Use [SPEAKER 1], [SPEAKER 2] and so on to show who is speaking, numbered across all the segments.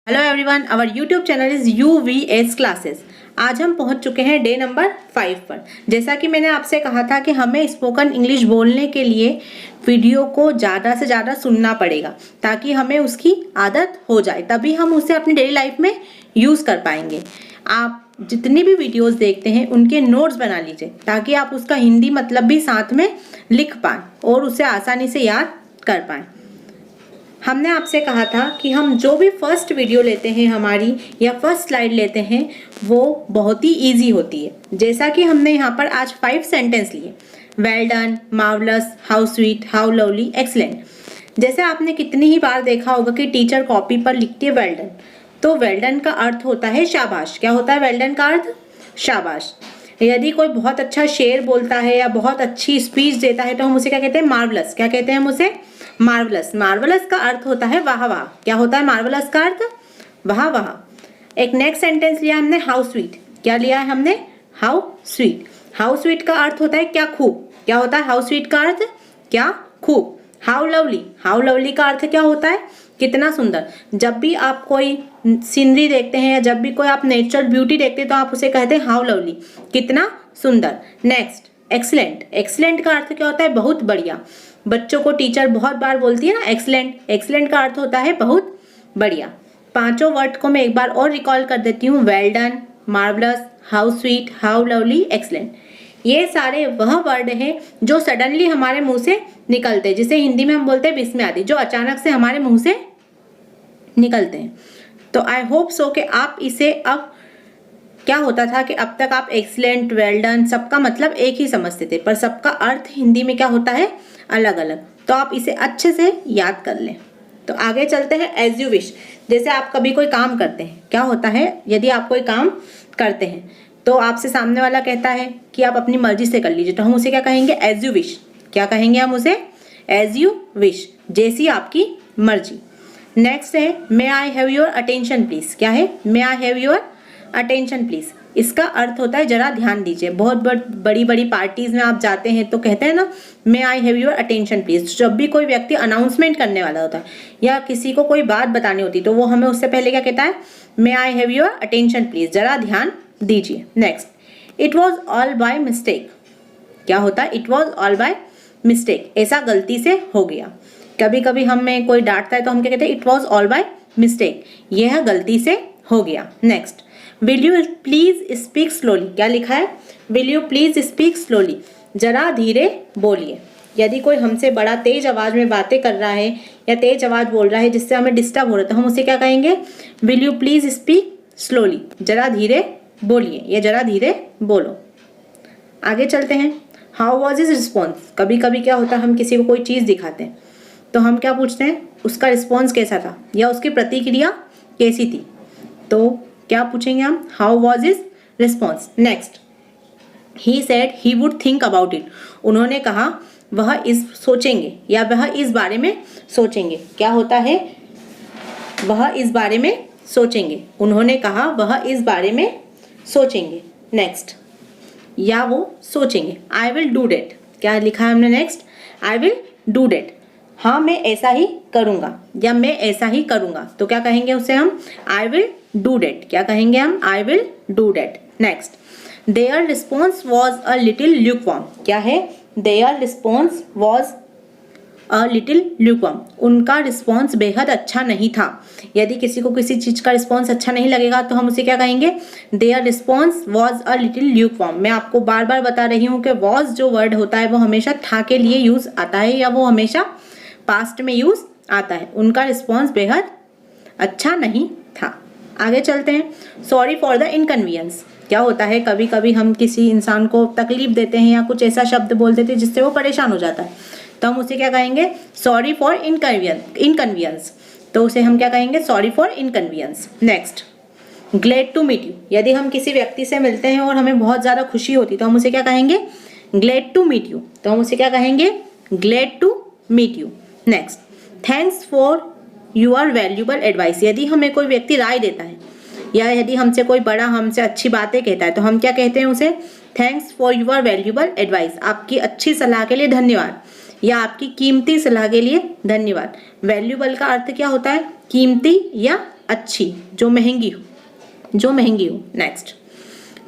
[SPEAKER 1] Hello everyone, our YouTube channel is UVS classes. आज हम पहुंच चुके हैं डे नंबर 5 पर। जैसा कि मैंने आपसे कहा था कि हमें स्पोकन इंग्लिश बोलने के लिए वीडियो को ज़्यादा से ज़्यादा सुनना पड़ेगा ताकि हमें उसकी आदत हो जाए, तभी हम उसे अपनी डेली लाइफ में यूज़ कर पाएंगे। आप जितनी भी वीडियोस देखते हैं उनके नोट्स बना लीजिए ताकि आप उसका हिंदी मतलब भी साथ में लिख पाएँ और उसे आसानी से याद कर पाएँ। हमने आपसे कहा था कि हम जो भी फर्स्ट वीडियो लेते हैं हमारी या फर्स्ट स्लाइड लेते हैं वो बहुत ही इजी होती है। जैसा कि हमने यहाँ पर आज 5 सेंटेंस लिए, well done, marvellous, how sweet, how lovely, excellent. जैसे आपने कितनी ही बार देखा होगा कि टीचर कॉपी पर लिखती है वेल डन, तो वेल डन का अर्थ होता है शाबाश। क्या होता है वेल डन का अर्थ? शाबाश। यदि कोई बहुत अच्छा शेर बोलता है या बहुत अच्छी स्पीच देता है तो हम उसे क्या कहते हैं? मार्वलस। क्या कहते हैं हम उसे? मार्वलस। मार्वलस का अर्थ होता है वाह वाह। क्या होता है मार्वलस का अर्थ? वाह वाह। एक नेक्स्ट सेंटेंस लिया हमने, हाउ स्वीट। क्या लिया है हमने? How sweet. हाउ स्वीट का अर्थ होता है क्या खूब। क्या होता है हाउ स्वीट का अर्थ? क्या खूब। How lovely. हाउ लवली का अर्थ क्या होता है? कितना सुंदर। जब भी आप कोई सीनरी देखते हैं या जब भी कोई आप नेचुरल ब्यूटी देखते हैं तो आप उसे कहते हैं हाउ लवली, कितना सुंदर। Next, excellent. एक्सीलेंट का अर्थ क्या होता है? बहुत बढ़िया। बच्चों को टीचर बहुत बार बोलती है ना एक्सीलेंट। एक्सीलेंट का अर्थ होता है बहुत बढ़िया। पांचों वर्ड को मैं एक बार और रिकॉल कर देती हूँ, well done, marvellous, how sweet, how lovely, excellent. ये सारे वह वर्ड हैं जो सडनली हमारे मुंह से निकलते हैं, जिसे हिंदी में हम बोलते हैं बिस्मिल्लाह आदि, जो अचानक से हमारे मुंह से निकलते हैं। तो आई होप सो कि आप इसे, अब क्या होता था कि अब तक आप एक्सीलेंट, वेल डन सबका मतलब एक ही समझते थे, पर सबका अर्थ हिंदी में क्या होता है? अलग अलग। तो आप इसे अच्छे से याद कर लें। तो आगे चलते हैं, एज यू विश। जैसे आप कभी कोई काम करते हैं, क्या होता है यदि आप कोई काम करते हैं तो आपसे सामने वाला कहता है कि आप अपनी मर्जी से कर लीजिए, तो हम उसे क्या कहेंगे? As you wish. क्या कहेंगे हम उसे? एज यू विश, जैसी आपकी मर्जी। नेक्स्ट है, may I have your attention please. क्या है? May I have your attention please. इसका अर्थ होता है जरा ध्यान दीजिए। बहुत बड़ी बड़ी पार्टीज में आप जाते हैं तो कहते हैं ना, may I have your attention please. जब भी कोई व्यक्ति अनाउंसमेंट करने वाला होता है या किसी को कोई बात बतानी होती है तो वो हमें उससे पहले क्या कहता है? May I have your attention please, जरा ध्यान दीजिए। Next, it was all by mistake. क्या होता है? It was all by mistake, ऐसा गलती से हो गया। कभी कभी हमें कोई डांटता है तो हम क्या कहते हैं? It was all by mistake, यह गलती से हो गया। Next, will you please speak slowly. क्या लिखा है? Will you please speak slowly, जरा धीरे बोलिए। यदि कोई हमसे बड़ा तेज आवाज में बातें कर रहा है या तेज आवाज बोल रहा है जिससे हमें डिस्टर्ब हो रहा है तो हम उसे क्या कहेंगे? Will you please speak slowly, जरा धीरे बोलिए या जरा धीरे बोलो। आगे चलते हैं, हाउ वॉज हिज रिस्पॉन्स। कभी कभी क्या होता है, हम किसी को कोई चीज़ दिखाते हैं तो हम क्या पूछते हैं? उसका रिस्पॉन्स कैसा था या उसकी प्रतिक्रिया कैसी थी। तो क्या पूछेंगे हम? How was his response. Next, he said he would think about it. उन्होंने कहा वह इस सोचेंगे या वह इस बारे में सोचेंगे। क्या होता है? वह इस बारे में सोचेंगे। उन्होंने कहा वह इस बारे में सोचेंगे। नेक्स्ट, या वो सोचेंगे। I will do that. क्या लिखा है हमने? Next, I will do that. हाँ मैं ऐसा ही करूँगा या मैं ऐसा ही करूँगा, तो क्या कहेंगे उसे हम? I will do that. क्या कहेंगे हम? I will do that. Next, there response was a little lukewarm. क्या है? There response was a little lukewarm, उनका रिस्पॉन्स बेहद अच्छा नहीं था। यदि किसी को किसी चीज़ का रिस्पॉन्स अच्छा नहीं लगेगा तो हम उसे क्या कहेंगे? There response was a little lukewarm. मैं आपको बार बार बता रही हूँ कि वॉज जो वर्ड होता है वो हमेशा था के लिए यूज़ आता है या वो हमेशा पास्ट में यूज़ आता है। उनका रिस्पॉन्स बेहद अच्छा नहीं था। आगे चलते हैं, सॉरी फॉर द इनकन्वीनियंस। क्या होता है? कभी कभी हम किसी इंसान को तकलीफ देते हैं या कुछ ऐसा शब्द बोल देते हैं जिससे वो परेशान हो जाता है, तो हम उसे क्या कहेंगे? Sorry for inconvenience. तो उसे हम क्या कहेंगे? Sorry for inconvenience. Next, glad to meet you. यदि हम किसी व्यक्ति से मिलते हैं और हमें बहुत ज़्यादा खुशी होती है तो हम उसे क्या कहेंगे? Glad to meet you. तो हम उसे क्या कहेंगे? Glad to meet you. Next, thanks for your valuable advice. यदि हमें कोई व्यक्ति राय देता है या यदि हमसे कोई बड़ा हमसे अच्छी बातें कहता है तो हम क्या कहते हैं उसे? Thanks for your valuable advice, आपकी अच्छी सलाह के लिए धन्यवाद या आपकी कीमती सलाह के लिए धन्यवाद। वैल्यूबल का अर्थ क्या होता है? कीमती या अच्छी, जो महंगी हो। Next,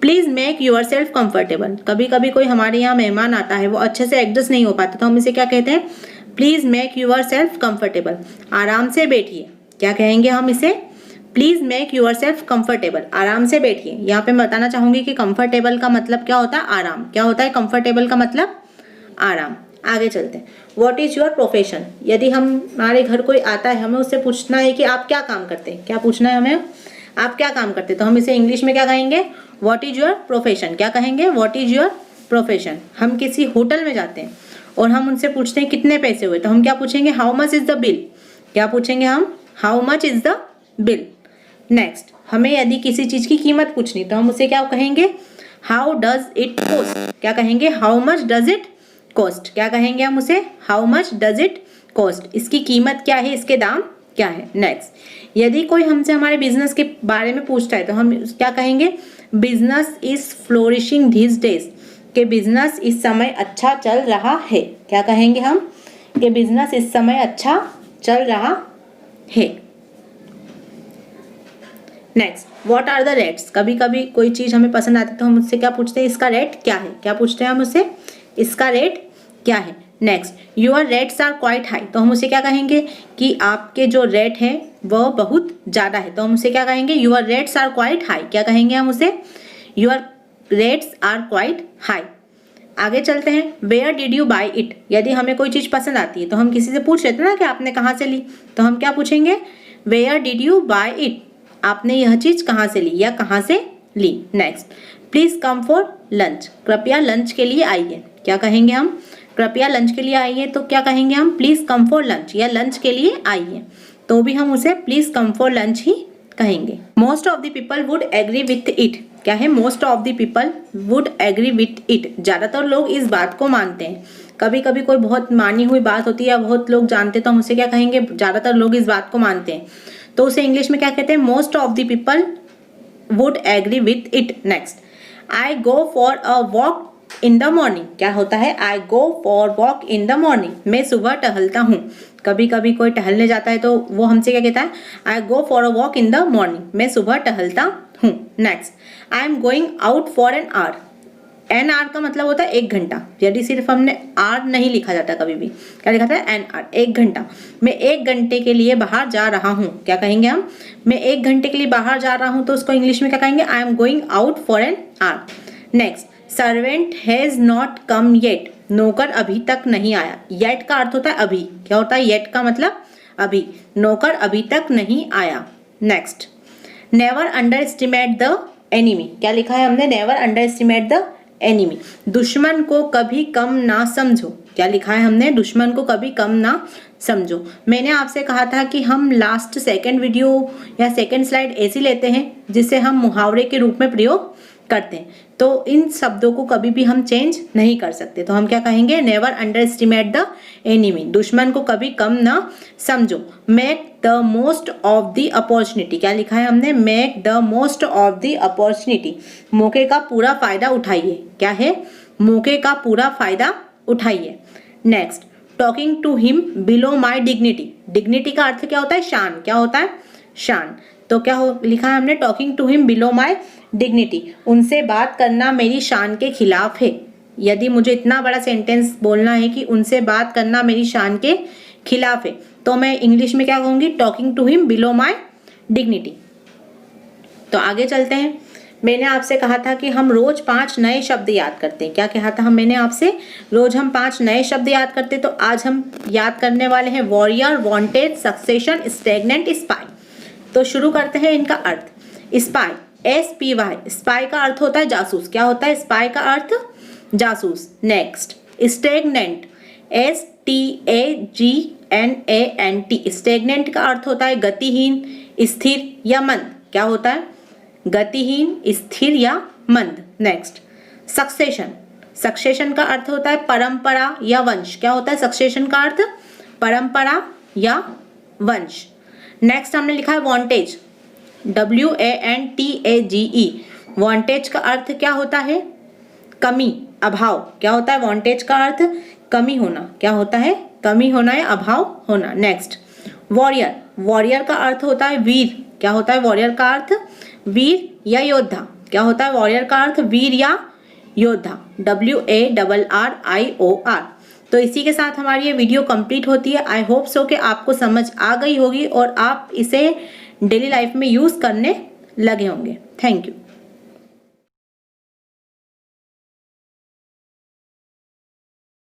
[SPEAKER 1] please make yourself comfortable. कभी कभी कोई हमारे यहाँ मेहमान आता है, वो अच्छे से एडजस्ट नहीं हो पाता, तो हम इसे क्या कहते हैं? Please make yourself comfortable, आराम से बैठिए। क्या कहेंगे हम इसे? Please make yourself comfortable, आराम से बैठिए। यहाँ पे मैं बताना चाहूँगी कि कंफर्टेबल का मतलब क्या होता है? आराम। क्या होता है कंफर्टेबल का मतलब? आराम। आगे चलते हैं। What is your profession? यदि हमारे घर कोई आता है, हमें उससे पूछना है कि आप क्या काम करते हैं। क्या पूछना है हमें? आप क्या काम करते हैं? तो हम इसे इंग्लिश में क्या कहेंगे? What is your profession. क्या कहेंगे? What is your profession. हम किसी होटल में जाते हैं और हम उनसे पूछते हैं कितने पैसे हुए, तो हम क्या पूछेंगे? How much is the bill. क्या पूछेंगे हम? How much is the bill. Next, हमें यदि किसी चीज़ की कीमत पूछनी, तो हम उसे क्या कहेंगे? How does it cost. क्या कहेंगे? How much does it cost. क्या कहेंगे हम उसे? How much does it cost. इसकी कीमत क्या है, इसके दाम क्या है। नेक्स्ट, यदि कोई हमसे हमारे बिजनेस के बारे में पूछता है, तो हम क्या कहेंगे? Business is flourishing these days. कि बिजनेस इस समय अच्छा चल रहा है। क्या कहेंगे हम? कि बिजनेस इस समय अच्छा चल रहा है। Next, what are the rates. कभी कभी कोई चीज़ हमें पसंद आती है, तो हम उससे क्या पूछते हैं? इसका रेट क्या है। क्या पूछते हैं हम उससे? इसका रेट क्या है। Next, your rates are quite high. तो हम उसे क्या कहेंगे? कि आपके जो रेट है वह बहुत ज़्यादा है। तो हम उसे क्या कहेंगे? Your rates are quite high. क्या कहेंगे हम उसे? Your rates are quite high. आगे चलते हैं। Where did you buy it. यदि हमें कोई चीज़ पसंद आती है, तो हम किसी से पूछ लेते हैं ना कि आपने कहाँ से ली, तो हम क्या पूछेंगे? Where did you buy it. आपने यह चीज़ कहाँ से ली या कहाँ से ली। Next, please come for lunch. कृपया लंच के लिए आइए। क्या कहेंगे हम? कृपया लंच के लिए आइए, तो क्या कहेंगे हम? प्लीज़ कम फॉर लंच, या लंच के लिए आइए, तो भी हम उसे प्लीज़ कम फॉर लंच ही कहेंगे। Most of the people would agree with it. क्या है? Most of the people would agree with it. ज़्यादातर लोग इस बात को मानते हैं। कभी कभी कोई बहुत मानी हुई बात होती है या बहुत लोग जानते हैं, तो हम उसे क्या कहेंगे? ज़्यादातर लोग इस बात को मानते हैं, तो उसे इंग्लिश में क्या कहते हैं? Most of the people would agree with it. Next, I go for a walk in the morning. क्या होता है? I go for walk in the morning. मैं सुबह टहलता हूँ। कभी कभी कोई टहलने जाता है, तो वो हमसे क्या कहता है? I go for a walk in the morning. मैं सुबह टहलता हूँ। Next, I am going out for an hour. An hour का मतलब होता है 1 घंटा। यदि सिर्फ हमने आर नहीं लिखा जाता, कभी भी क्या लिखा था? एन आवर, 1 घंटा। मैं 1 घंटे के लिए बाहर जा रहा हूँ। क्या कहेंगे हम? मैं 1 घंटे के लिए बाहर जा रहा हूँ, तो उसको इंग्लिश में क्या कहेंगे? आई am going out for an our. Next, servant has not come yet. नौकर अभी तक नहीं आया। येट का अर्थ होता है अभी। क्या होता है? येट का मतलब अभी। नौकर अभी तक नहीं आया। Next, never under estimate the enemy. क्या लिखा है हमने? Never under estimate the enemy. दुश्मन को कभी कम ना समझो। क्या लिखा है हमने? दुश्मन को कभी कम ना समझो। मैंने आपसे कहा था कि हम लास्ट सेकंड वीडियो या सेकंड स्लाइड ऐसी लेते हैं जिसे हम मुहावरे के रूप में प्रयोग करते हैं, तो इन शब्दों को कभी भी हम चेंज नहीं कर सकते। तो हम क्या कहेंगे? Never under estimate the enemy. दुश्मन को कभी कम ना समझो। Make the most of the opportunity. क्या लिखा है हमने? Make the most of the opportunity. मौके का पूरा फायदा उठाइए। क्या है? मौके का पूरा फायदा उठाइए। Next, talking to him below my dignity. Dignity का अर्थ क्या होता है? शान। क्या होता है? शान। तो क्या लिखा है हमने? Talking to him below my dignity. उनसे बात करना मेरी शान के खिलाफ है। यदि मुझे इतना बड़ा सेंटेंस बोलना है कि उनसे बात करना मेरी शान के खिलाफ है, तो मैं इंग्लिश में क्या कहूँगी? Talking to him below my dignity. तो आगे चलते हैं। मैंने आपसे कहा था कि हम रोज 5 नए शब्द याद करते हैं। क्या कहा था मैंने आपसे? रोज हम 5 नए शब्द याद करते हैं। तो आज हम याद करने वाले हैं warrior, wanted, succession, stagnant, spy. तो शुरू करते हैं इनका अर्थ। Spy, SPY। स्पाई का अर्थ होता है जासूस। क्या होता है स्पाई का अर्थ? जासूस। Next, stagnant, STAGNANT। स्टैग्नेंट का अर्थ होता है गतिहीन, स्थिर या मंद। क्या होता है? गतिहीन, स्थिर या मंद। Next, succession. सक्सेशन का अर्थ होता है परंपरा या वंश। क्या होता है सक्सेशन का अर्थ? परंपरा या वंश। नेक्स्ट हमने लिखा है वांटेज, WANTAGE। वांटेज का अर्थ क्या होता है? कमी, अभाव। क्या होता है वांटेज का अर्थ? कमी होना। क्या होता है? कमी होना या अभाव होना। Next, warrior. वॉरियर का अर्थ होता है वीर क्या होता है वॉरियर का अर्थ? वीर या योद्धा। क्या होता है वॉरियर का अर्थ? वीर या योद्धा। WARRIOR। तो इसी के साथ हमारी ये वीडियो कंप्लीट होती है। आई होप सो कि आपको समझ आ गई होगी और आप इसे डेली लाइफ में यूज़ करने लगे होंगे। Thank you.